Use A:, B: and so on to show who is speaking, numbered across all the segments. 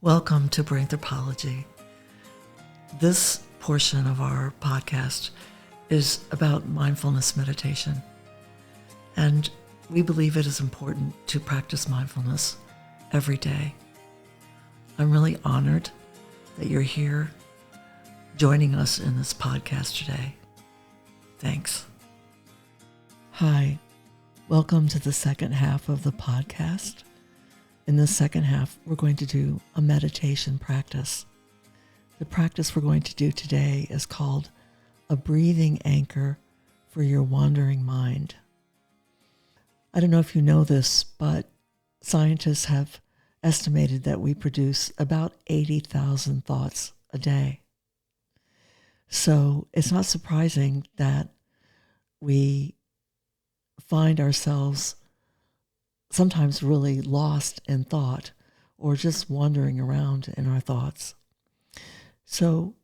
A: Welcome to Brainthropology. This portion of our podcast is about mindfulness meditation. And we believe it is important to practice mindfulness every day. I'm really honored that you're here joining us in this podcast today. Thanks. Hi, welcome to the second half of the podcast. In the second half, we're going to do a meditation practice. The practice we're going to do today is called a breathing anchor for your wandering mind. I don't know if you know this, but scientists have estimated that we produce about 80,000 thoughts a day. So it's not surprising that we find ourselves sometimes really lost in thought or just wandering around in our thoughts. So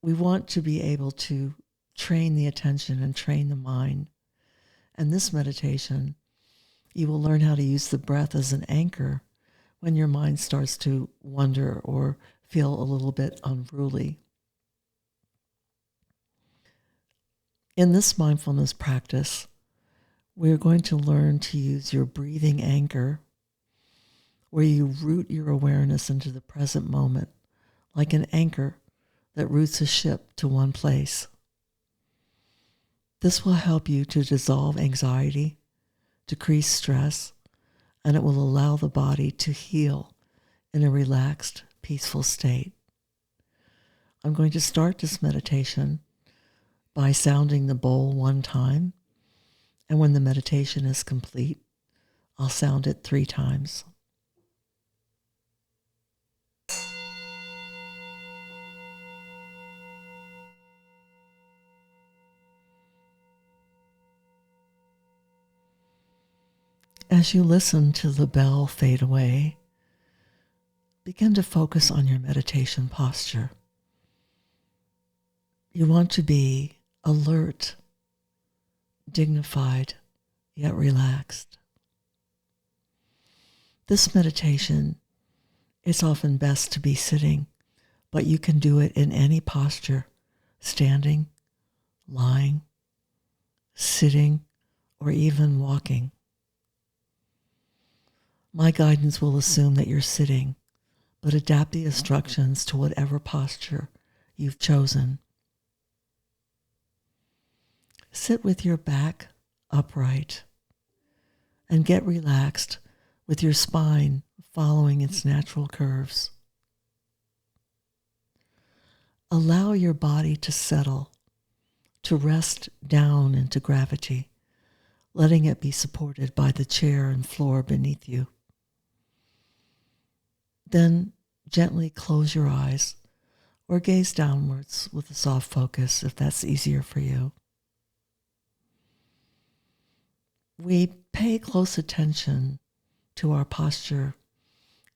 A: we want to be able to train the attention and train the mind. And this meditation, you will learn how to use the breath as an anchor when your mind starts to wander or feel a little bit unruly. In this mindfulness practice, we're going to learn to use your breathing anchor, where you root your awareness into the present moment, like an anchor that roots a ship to one place. This will help you to dissolve anxiety, decrease stress, and it will allow the body to heal in a relaxed, peaceful state. I'm going to start this meditation by sounding the bowl one time. And when the meditation is complete, I'll sound it 3 times. As you listen to the bell fade away, begin to focus on your meditation posture. You want to be alert, dignified, yet relaxed. This meditation is often best to be sitting, but you can do it in any posture, standing, lying, sitting, or even walking. My guidance will assume that you're sitting, but adapt the instructions to whatever posture you've chosen. Sit with your back upright and get relaxed with your spine following its natural curves. Allow your body to settle, to rest down into gravity, letting it be supported by the chair and floor beneath you. Then gently close your eyes or gaze downwards with a soft focus if that's easier for you. We pay close attention to our posture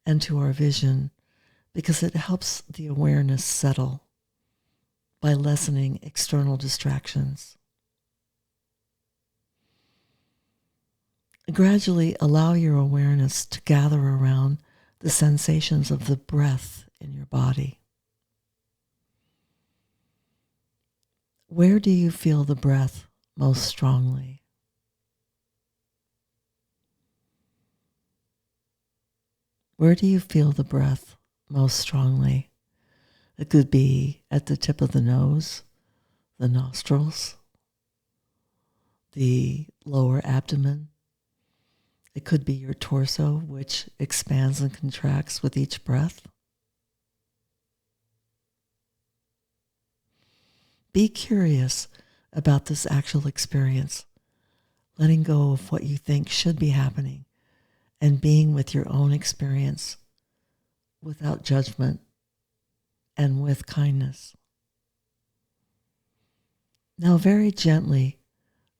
A: and to our vision because it helps the awareness settle by lessening external distractions. Gradually allow your awareness to gather around the sensations of the breath in your body. Where do you feel the breath most strongly? Where do you feel the breath most strongly? It could be at the tip of the nose, the nostrils, the lower abdomen. It could be your torso, which expands and contracts with each breath. Be curious about this actual experience, letting go of what you think should be happening and being with your own experience without judgment and with kindness. Now very gently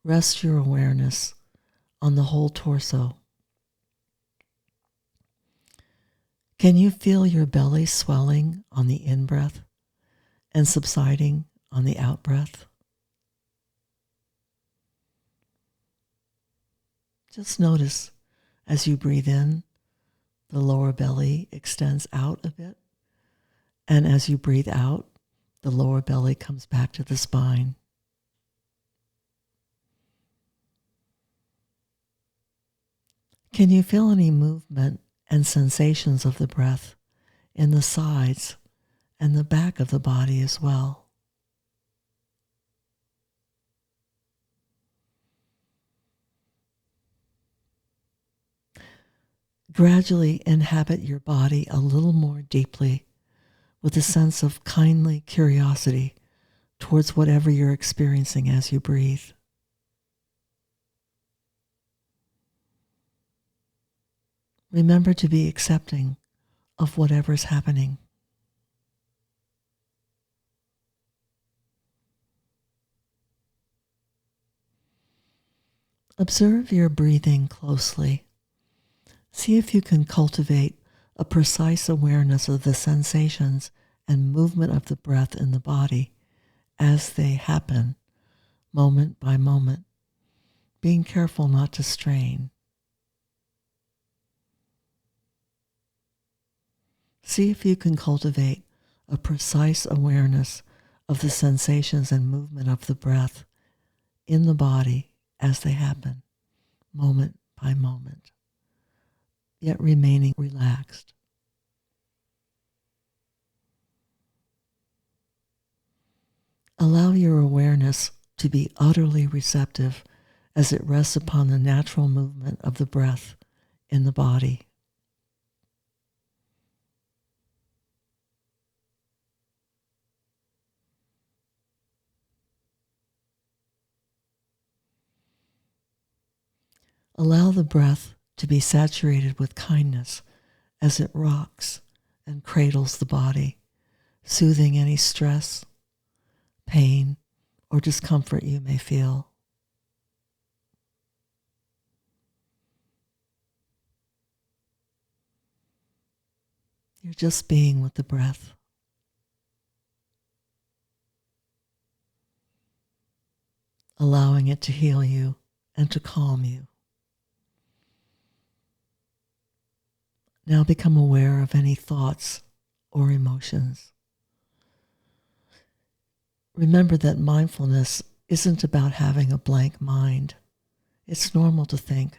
A: rest your awareness on the whole torso. Can you feel your belly swelling on the in-breath and subsiding on the out-breath? Just notice as you breathe in The lower belly extends out a bit. And as you breathe out, the lower belly comes back to the spine. Can you feel any movement and sensations of the breath in the sides and the back of the body as well? Gradually inhabit your body a little more deeply with a sense of kindly curiosity towards whatever you're experiencing as you breathe. Remember to be accepting of whatever's happening. Observe your breathing closely. See if you can cultivate a precise awareness of the sensations and movement of the breath in the body as they happen, moment by moment, being careful not to strain. See if you can cultivate a precise awareness of the sensations and movement of the breath in the body as they happen, moment by moment, yet remaining relaxed. Allow your awareness to be utterly receptive as it rests upon the natural movement of the breath in the body. Allow the breath to be saturated with kindness as it rocks and cradles the body, soothing any stress, pain, or discomfort you may feel. You're just being with the breath. Allowing it to heal you and to calm you. Now become aware of any thoughts or emotions. Remember that mindfulness isn't about having a blank mind. It's normal to think.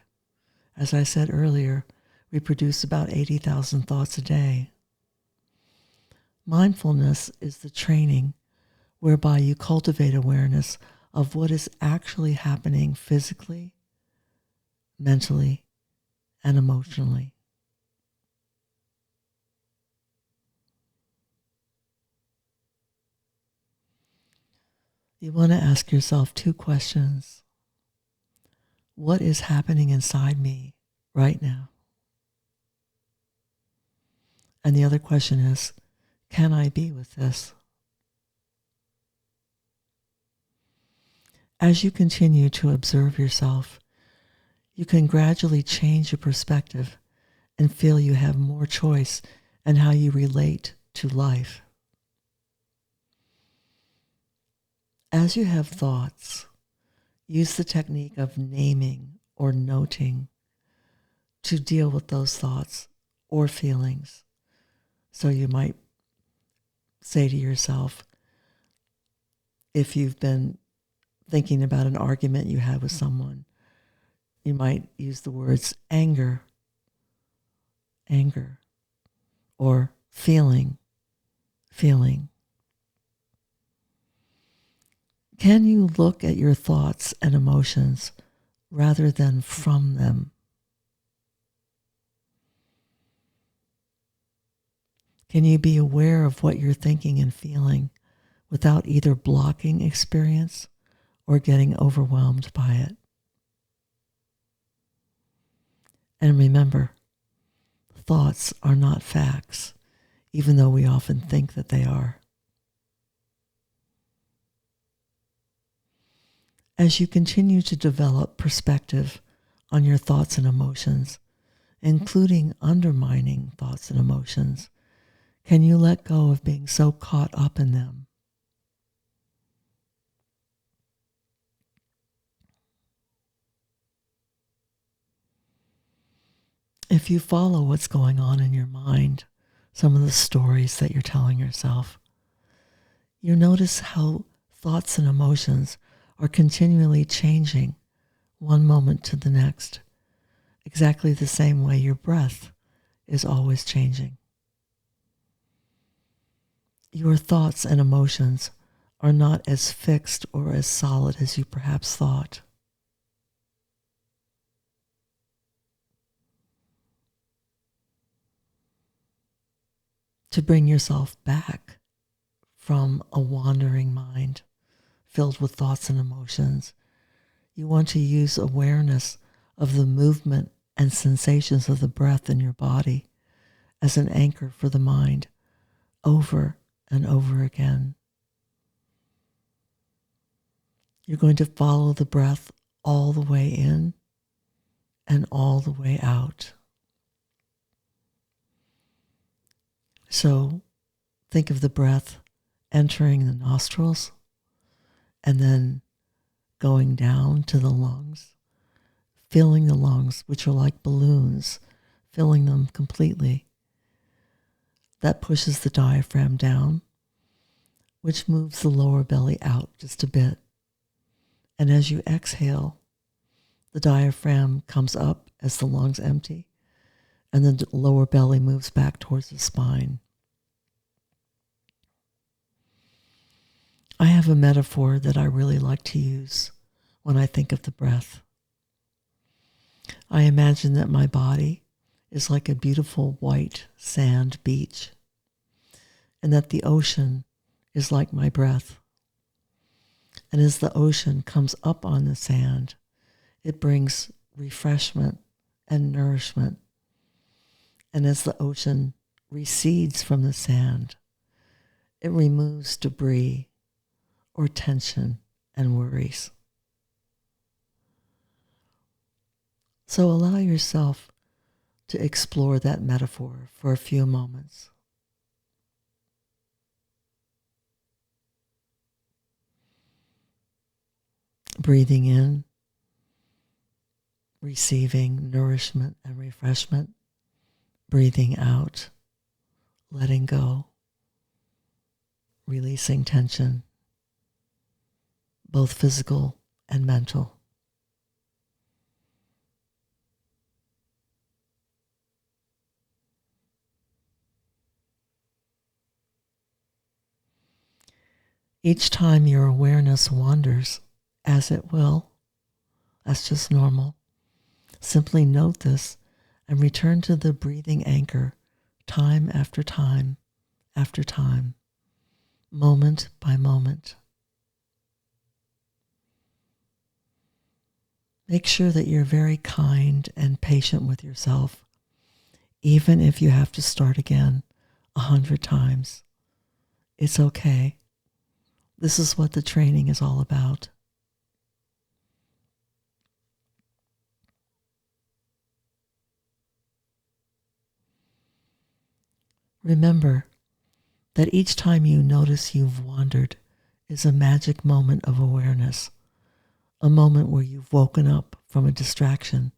A: As I said earlier, we produce about 80,000 thoughts a day. Mindfulness is the training whereby you cultivate awareness of what is actually happening physically, mentally, and emotionally. You want to ask yourself 2 questions. What is happening inside me right now? And the other question is, can I be with this? As you continue to observe yourself, you can gradually change your perspective and feel you have more choice in how you relate to life. As you have thoughts, use the technique of naming or noting to deal with those thoughts or feelings. So you might say to yourself, if you've been thinking about an argument you had with someone, you might use the words anger, or feeling. Can you look at your thoughts and emotions rather than from them? Can you be aware of what you're thinking and feeling without either blocking experience or getting overwhelmed by it? And remember, thoughts are not facts, even though we often think that they are. As you continue to develop perspective on your thoughts and emotions, including undermining thoughts and emotions, can you let go of being so caught up in them? If you follow what's going on in your mind, some of the stories that you're telling yourself, you notice how thoughts and emotions are continually changing one moment to the next, exactly the same way your breath is always changing. Your thoughts and emotions are not as fixed or as solid as you perhaps thought. To bring yourself back from a wandering mind filled with thoughts and emotions, you want to use awareness of the movement and sensations of the breath in your body as an anchor for the mind over and over again. You're going to follow the breath all the way in and all the way out. So think of the breath entering the nostrils and then going down to the lungs, filling the lungs, which are like balloons, filling them completely. That pushes the diaphragm down, which moves the lower belly out just a bit. And as you exhale, the diaphragm comes up as the lungs empty, and then the lower belly moves back towards the spine. I have a metaphor that I really like to use when I think of the breath. I imagine that my body is like a beautiful white sand beach, and that the ocean is like my breath. And as the ocean comes up on the sand, it brings refreshment and nourishment. And as the ocean recedes from the sand, it removes debris or tension and worries. So allow yourself to explore that metaphor for a few moments. Breathing in, receiving nourishment and refreshment. Breathing out, letting go, releasing tension, both physical and mental. Each time your awareness wanders, as it will, that's just normal. Simply note this and return to the breathing anchor time after time after time, moment by moment. Make sure that you're very kind and patient with yourself, even if you have to start again 100 times. It's okay. This is what the training is all about. Remember that each time you notice you've wandered is a magic moment of awareness, a moment where you've woken up from a distraction.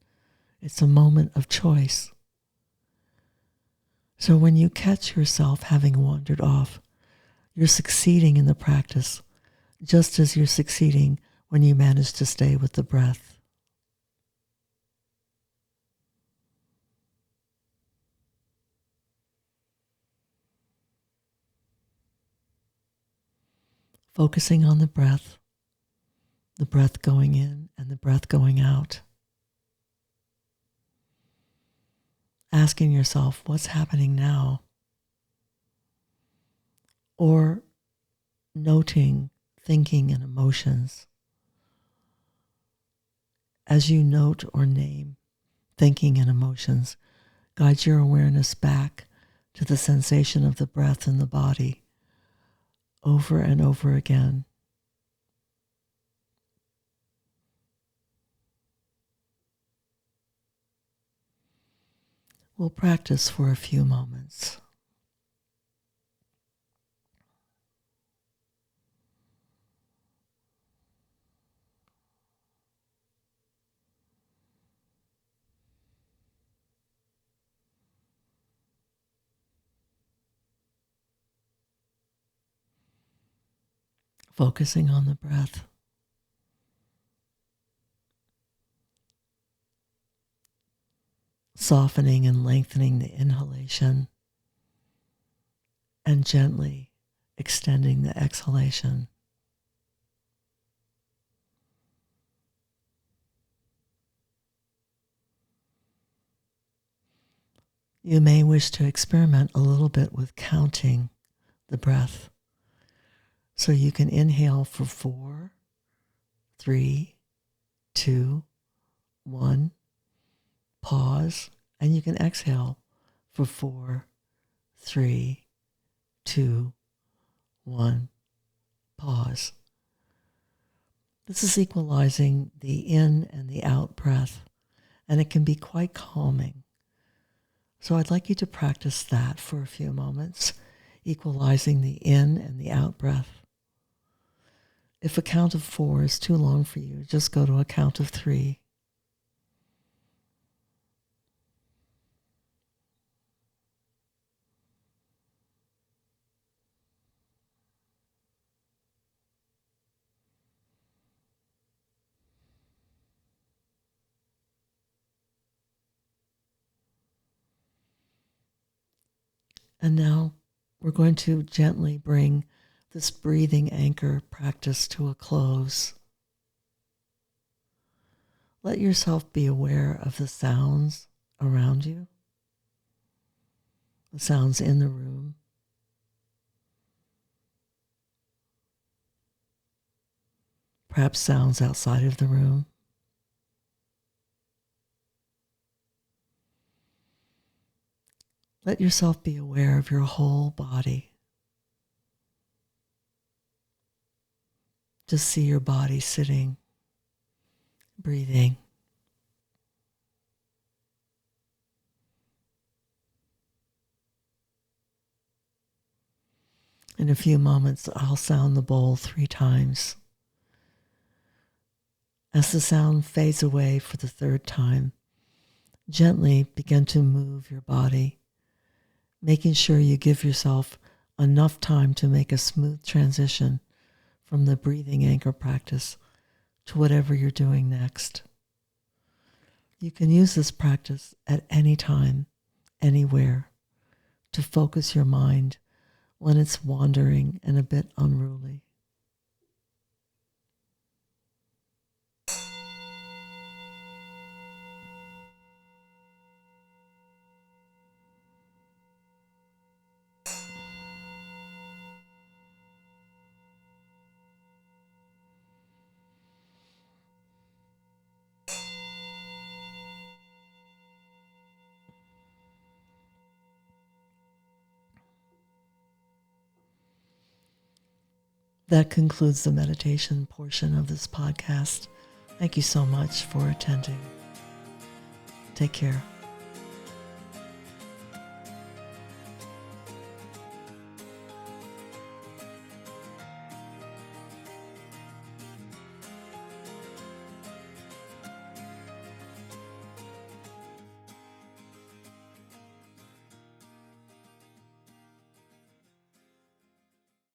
A: It's a moment of choice. So when you catch yourself having wandered off, you're succeeding in the practice, just as you're succeeding when you manage to stay with the breath. Focusing on the breath going in and the breath going out. Asking yourself, what's happening now? Or noting thinking and emotions. As you note or name thinking and emotions, guide your awareness back to the sensation of the breath in the body over and over again. We'll practice for a few moments. focusing on the breath. Softening and lengthening the inhalation and gently extending the exhalation. You may wish to experiment a little bit with counting the breath. So you can inhale for 4, 3, 2, 1, pause, and you can exhale for 4, 3, 2, 1, pause. This is equalizing the in and the out breath, and it can be quite calming. So I'd like you to practice that for a few moments, equalizing the in and the out breath. If a count of 4 is too long for you, just go to a count of 3. And now we're going to gently bring this breathing anchor practice to a close. Let yourself be aware of the sounds around you, the sounds in the room, perhaps sounds outside of the room. Let yourself be aware of your whole body. Just see your body sitting, breathing. In a few moments, I'll sound the bowl 3 times. As the sound fades away for the 3rd time, gently begin to move your body, making sure you give yourself enough time to make a smooth transition from the breathing anchor practice to whatever you're doing next. You can use this practice at any time, anywhere, to focus your mind when it's wandering and a bit unruly. That concludes the meditation portion of this podcast. Thank you so much for attending. Take care.